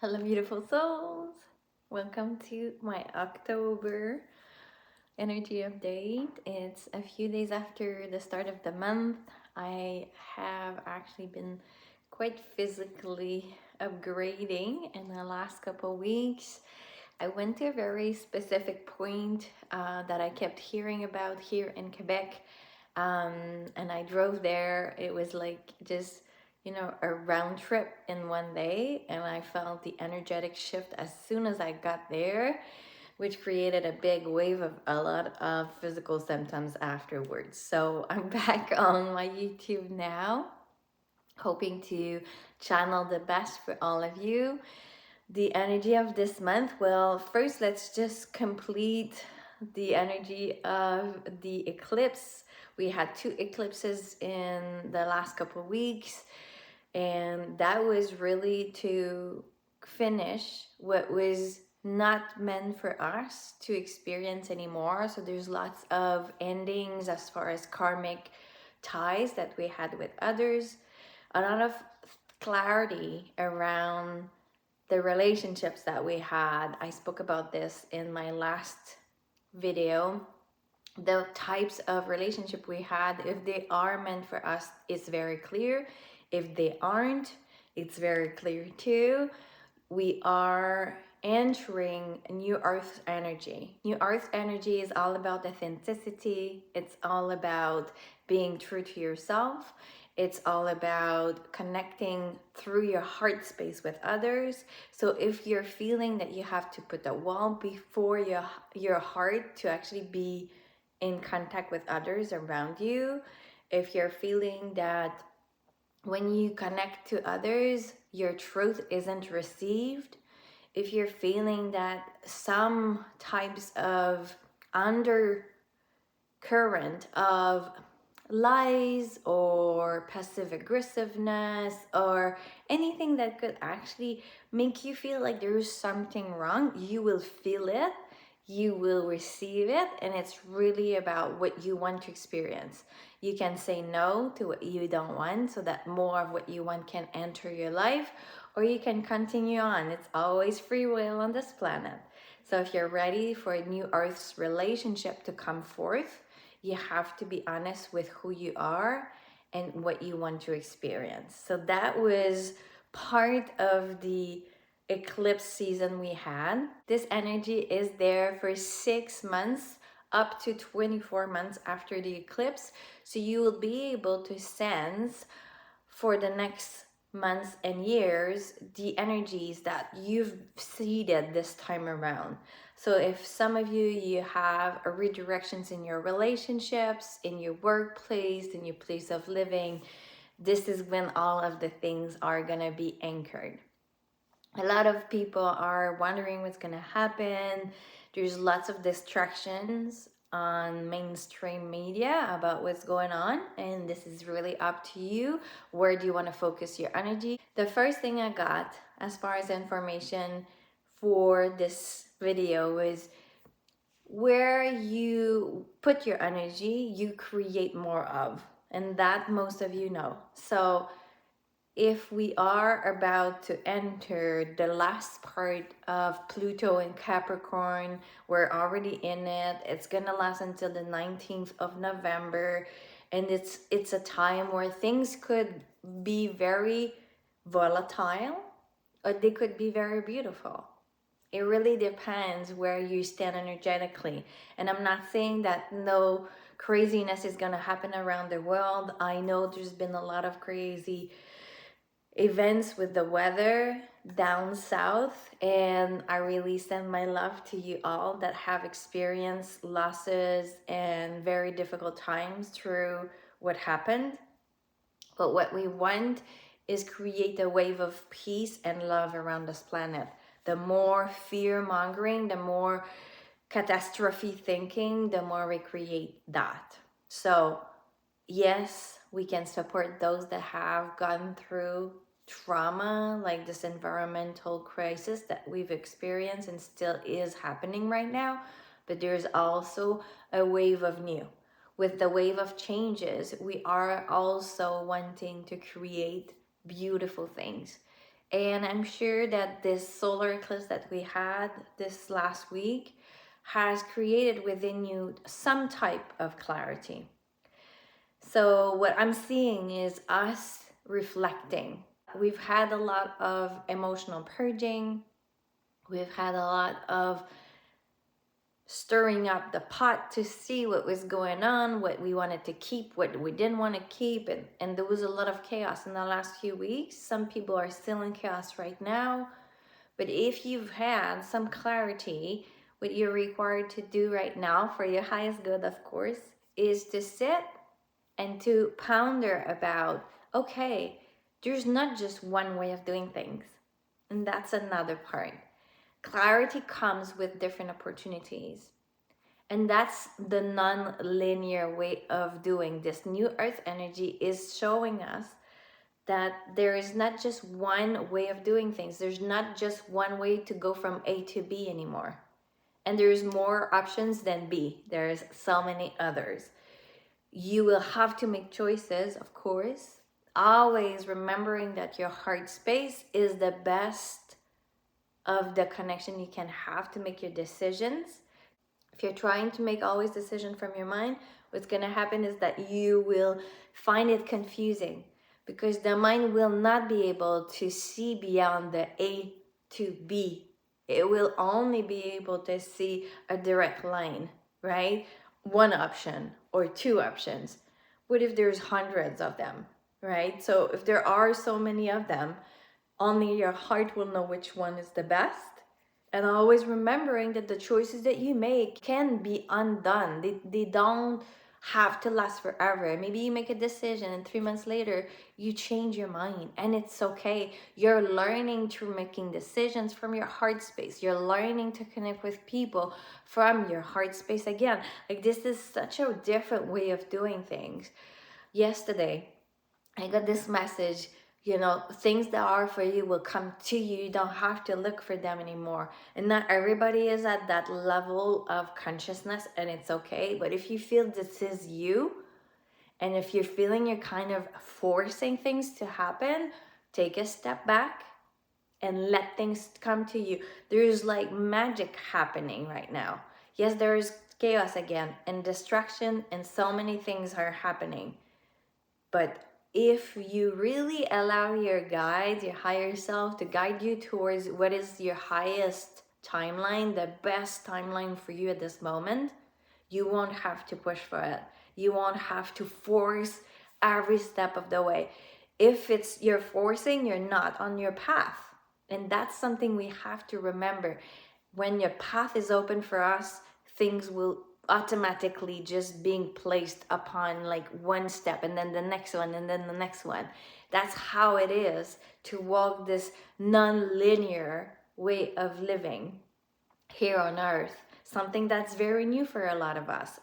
Hello, beautiful souls. Welcome to my October energy update. It's a few days after the start of the month. I have actually been quite physically upgrading in the last couple weeks. I went to a very specific point that I kept hearing about here in Quebec, and I drove there. It was like just a round trip in one day, and I felt the energetic shift as soon as I got there, which created a big wave of a lot of physical symptoms afterwards. So I'm back on my YouTube now, hoping to channel the best for all of you. The energy of this month, well, first let's just complete the energy of the eclipse. We had two eclipses in the last couple of weeks, and that was really to finish what was not meant for us to experience anymore. So there's lots of endings as far as karmic ties that we had with others, a lot of clarity around the relationships that we had. I spoke about this in my last video. The types of relationship we had, if they are meant for us, it's very clear. If they aren't, it's very clear too. We are entering new earth energy. New earth energy is all about authenticity. It's all about being true to yourself. It's all about connecting through your heart space with others. So if you're feeling that you have to put a wall before your heart to actually be in contact with others around you, if you're feeling that when you connect to others, your truth isn't received, if you're feeling that some types of undercurrent of lies or passive aggressiveness or anything that could actually make you feel like there's something wrong, you will feel it, you will receive it, and it's really about what you want to experience. You can say no to what you don't want so that more of what you want can enter your life, or you can continue on. It's always free will on this planet. So if you're ready for a new Earth's relationship to come forth, you have to be honest with who you are and what you want to experience. So that was part of the eclipse season we had. This energy is there for 6 months up to 24 months after the eclipse. So you will be able to sense for the next months and years the energies that you've seeded this time around. So if some of you have a redirections in your relationships, in your workplace, in your place of living, this is when all of the things are gonna be anchored. A lot of people are wondering what's gonna happen. There's lots of distractions on mainstream media about what's going on, and this is really up to you. Where do you want to focus your energy? The first thing I got as far as information for this video is where you put your energy, you create more of, and that most of you know. So if we are about to enter the last part of Pluto in Capricorn, we're already in it. It's gonna last until the 19th of November, and it's a time where things could be very volatile or they could be very beautiful. It really depends where you stand energetically. And I'm not saying that no craziness is gonna happen around the world. I know there's been a lot of crazy events with the weather down south, and I really send my love to you all that have experienced losses and very difficult times through what happened. But what we want is create a wave of peace and love around this planet. The more fear mongering, the more catastrophe thinking, the more we create that. So yes, we can support those that have gone through trauma, like this environmental crisis that we've experienced and still is happening right now. But there's also a wave of new. With the wave of changes, we are also wanting to create beautiful things. And I'm sure that this solar eclipse that we had this last week has created within you some type of clarity. So what I'm seeing is us reflecting. We've had a lot of emotional purging. We've had a lot of stirring up the pot to see what was going on, what we wanted to keep, what we didn't want to keep. And there was a lot of chaos in the last few weeks. Some people are still in chaos right now. But if you've had some clarity, what you're required to do right now for your highest good, of course, is to sit and to ponder about, okay, there's not just one way of doing things. And that's another part. Clarity comes with different opportunities. And that's the non-linear way of doing this. New Earth energy is showing us that there is not just one way of doing things. There's not just one way to go from A to B anymore. And there's more options than B. There's so many others. You will have to make choices, of course, always remembering that your heart space is the best of the connection you can have to make your decisions. If you're trying to make always decision from your mind, what's going to happen is that you will find it confusing, because the mind will not be able to see beyond the A to B. It will only be able to see a direct line, right? One option or two options. What if there's hundreds of them, right? So if there are so many of them, only your heart will know which one is the best. And always remembering that the choices that you make can be undone. They don't have to last forever. Maybe you make a decision and 3 months later you change your mind, and it's okay. You're learning through making decisions from your heart space. You're learning to connect with people from your heart space again. Like, this is such a different way of doing things. Yesterday, I got this message, things that are for you will come to you. You don't have to look for them anymore. And not everybody is at that level of consciousness, and it's okay. But if you feel this is you, and if you're feeling you're kind of forcing things to happen, take a step back and let things come to you. There's like magic happening right now. Yes, there is chaos again and distraction, and so many things are happening. But if you really allow your guides, your higher self, to guide you towards what is your highest timeline, the best timeline for you at this moment, you won't have to push for it. You won't have to force every step of the way. If it's you're forcing, you're not on your path. And that's something we have to remember. When your path is open for us, things will automatically just being placed upon like one step, and then the next one, and then the next one. That's how it is to walk this non-linear way of living here on earth. Something that's very new for a lot of us.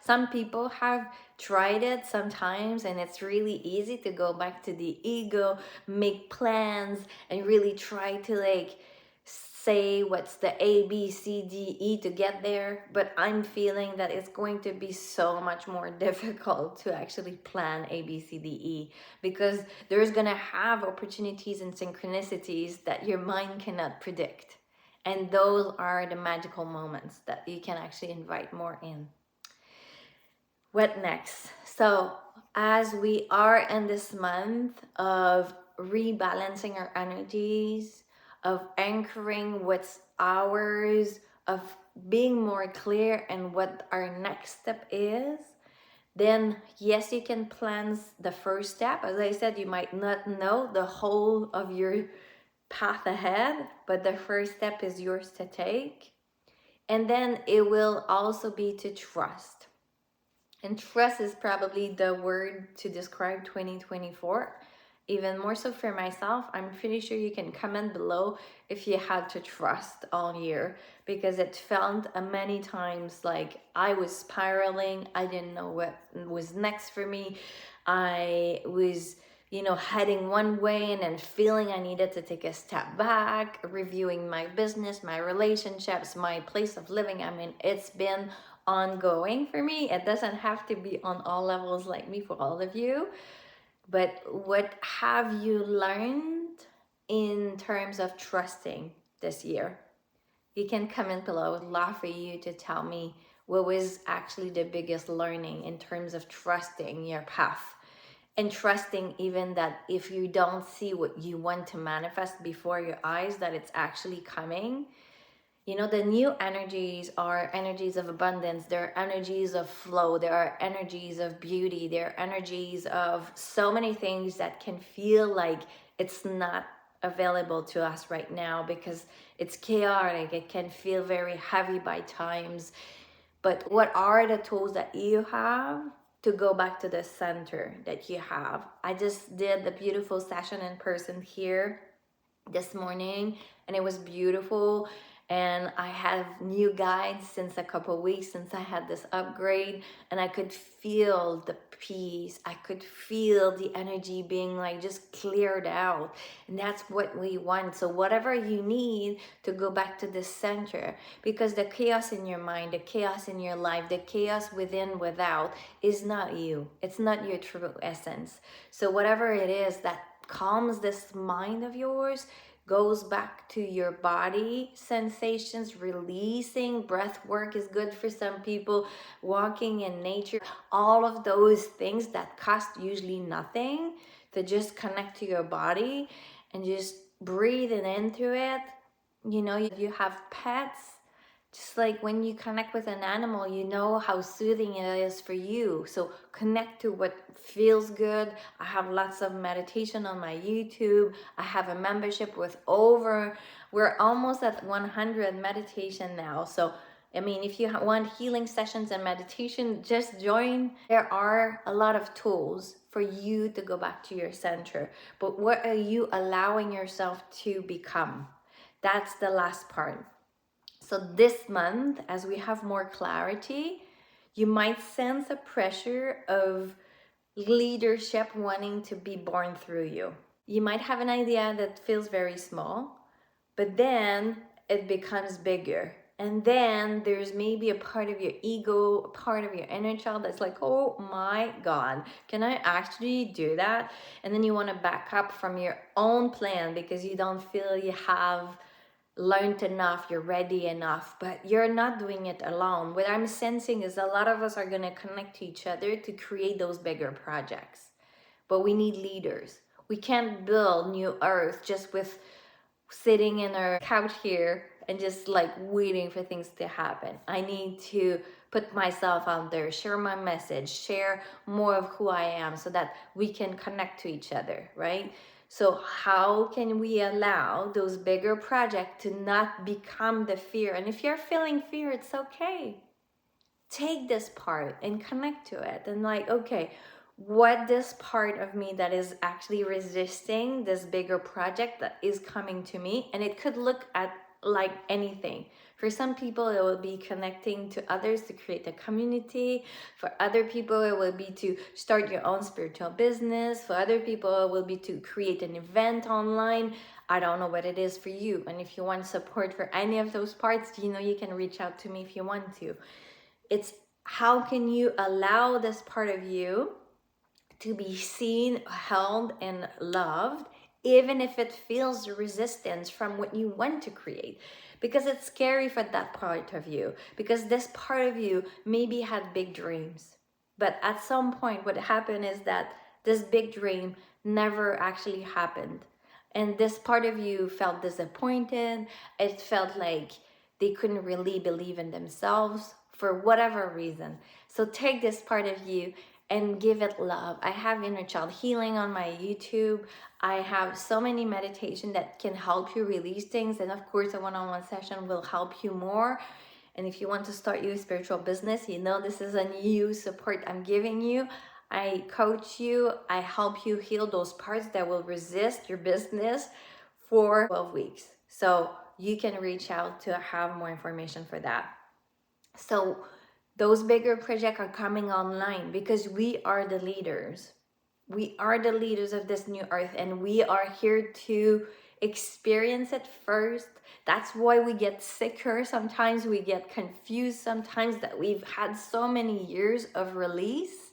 Some people have tried it sometimes, and it's really easy to go back to the ego, make plans, and really try to like say what's the A, B, C, D, E to get there. But I'm feeling that it's going to be so much more difficult to actually plan A, B, C, D, E, because there's gonna have opportunities and synchronicities that your mind cannot predict. And those are the magical moments that you can actually invite more in. What next? So as we are in this month of rebalancing our energies, of anchoring what's ours, of being more clear and what our next step is, then yes, you can plan the first step. As I said, you might not know the whole of your path ahead, but the first step is yours to take. And then it will also be to trust. And trust is probably the word to describe 2024. Even more so for myself, I'm pretty sure you can comment below if you had to trust all year, because it felt many times like I was spiraling. I didn't know what was next for me. I was heading one way and then feeling I needed to take a step back, reviewing my business, my relationships, my place of living. I mean, it's been ongoing for me. It doesn't have to be on all levels like me for all of you. But what have you learned in terms of trusting this year? You can comment below. I would love for you to tell me what was actually the biggest learning in terms of trusting your path, and trusting even that if you don't see what you want to manifest before your eyes, that it's actually coming. You know, the new energies are energies of abundance. They're energies of flow. There are energies of beauty. There are energies of so many things that can feel like it's not available to us right now because it's chaotic. It can feel very heavy by times. But what are the tools that you have to go back to the center that you have? I just did a beautiful session in person here this morning, and it was beautiful. And I have new guides since a couple weeks since I had this upgrade, and I could feel the peace. I could feel the energy being like just cleared out, and that's what we want. So whatever you need to go back to the center, because the chaos in your mind, the chaos in your life, the chaos within, without, is not you. It's not your true essence. So whatever it is that calms this mind of yours, goes back to your body sensations, releasing. Breath work is good for some people, walking in nature, all of those things that cost usually nothing, to just connect to your body and just breathing into it. You know, you have pets, just like when you connect with an animal, you know how soothing it is for you. So connect to what feels good. I have lots of meditation on my YouTube. I have a membership with we're almost at 100 meditation now. So, I mean, if you want healing sessions and meditation, just join. There are a lot of tools for you to go back to your center. But what are you allowing yourself to become? That's the last part. So this month, as we have more clarity, you might sense a pressure of leadership wanting to be born through you. You might have an idea that feels very small, but then it becomes bigger. And then there's maybe a part of your ego, a part of your inner child that's like, oh my God, can I actually do that? And then you want to back up from your own plan because you don't feel you have learned enough, you're ready enough, but you're not doing it alone. What I'm sensing is a lot of us are going to connect to each other to create those bigger projects. But we need leaders. We can't build new earth just with sitting in our couch here and just like waiting for things to happen. I need to put myself out there, share my message, share more of who I am so that we can connect to each other, right? So how can we allow those bigger projects to not become the fear? And if you're feeling fear, it's okay. Take this part and connect to it and like, okay, what this part of me that is actually resisting this bigger project that is coming to me. And it could look at like anything. For some people it will be connecting to others to create a community. For other people it will be to start your own spiritual business. For other people it will be to create an event online. I don't know what it is for you. And if you want support for any of those parts, you know, you can reach out to me if you want to. It's how can you allow this part of you to be seen, held, and loved, even if it feels resistance from what you want to create. Because it's scary for that part of you. Because this part of you maybe had big dreams. But at some point, what happened is that this big dream never actually happened. And this part of you felt disappointed. It felt like they couldn't really believe in themselves for whatever reason. So take this part of you and give it love. I have inner child healing on my YouTube. I have so many meditation that can help you release things. And of course, a one-on-one session will help you more. And if you want to start your spiritual business, you know this is a new support I'm giving you. I coach you. I help you heal those parts that will resist your business for 12 weeks. So you can reach out to have more information for that. So those bigger projects are coming online because we are the leaders. We are the leaders of this new earth, and we are here to experience it first. That's why we get sicker. Sometimes we get confused. Sometimes that we've had so many years of release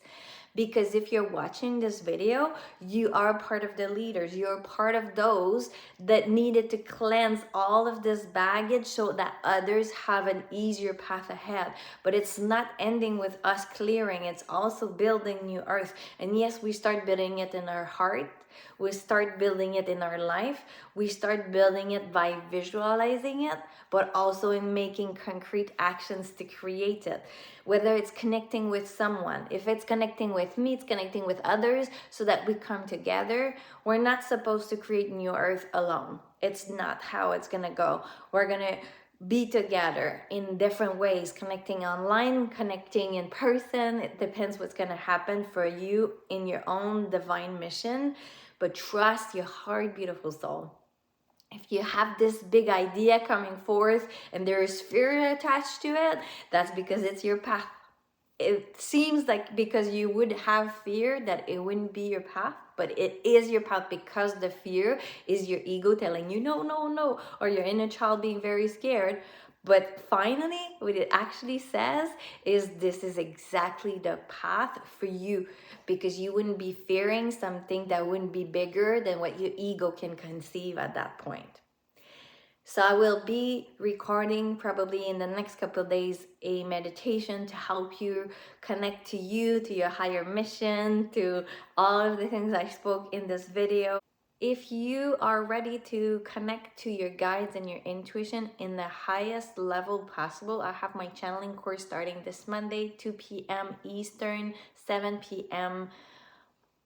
Because if you're watching this video, you are part of the leaders. You're part of those that needed to cleanse all of this baggage so that others have an easier path ahead. But it's not ending with us clearing, it's also building new earth. And yes, we start building it in our heart. We start building it in our life. We start building it by visualizing it, but also in making concrete actions to create it. Whether it's connecting with someone, if it's connecting with me, it's connecting with others so that we come together. We're not supposed to create new earth alone. It's not how it's gonna go. We're gonna be together in different ways, connecting online, connecting in person. It depends what's going to happen for you in your own divine mission. But trust your heart, beautiful soul. If you have this big idea coming forth and there is fear attached to it, that's because it's your path. It seems like because you would have fear that it wouldn't be your path, but it is your path, because the fear is your ego telling you no, no, no, or your inner child being very scared. But finally, what it actually says is this is exactly the path for you, because you wouldn't be fearing something that wouldn't be bigger than what your ego can conceive at that point. So I will be recording probably in the next couple of days a meditation to help you connect to you, to your higher mission, to all of the things I spoke in this video. If you are ready to connect to your guides and your intuition in the highest level possible, I have my channeling course starting this Monday, 2 p.m. Eastern, 7 p.m.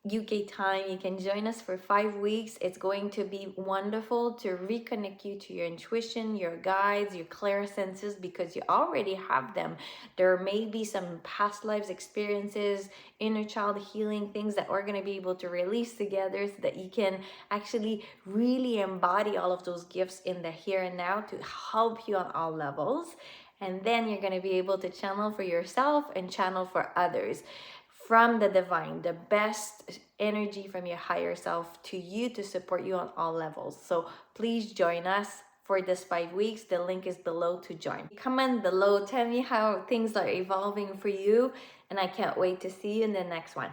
UK time. You can join us for 5 weeks. It's going to be wonderful to reconnect you to your intuition, your guides, your clairsenses, because you already have them. There may be some past lives experiences, inner child healing, things that we're going to be able to release together so that you can actually really embody all of those gifts in the here and now to help you on all levels. And then you're going to be able to channel for yourself and channel for others from the divine, the best energy from your higher self to you to support you on all levels. So please join us for this 5 weeks. The link is below to join. Comment below, tell me how things are evolving for you, and I can't wait to see you in the next one.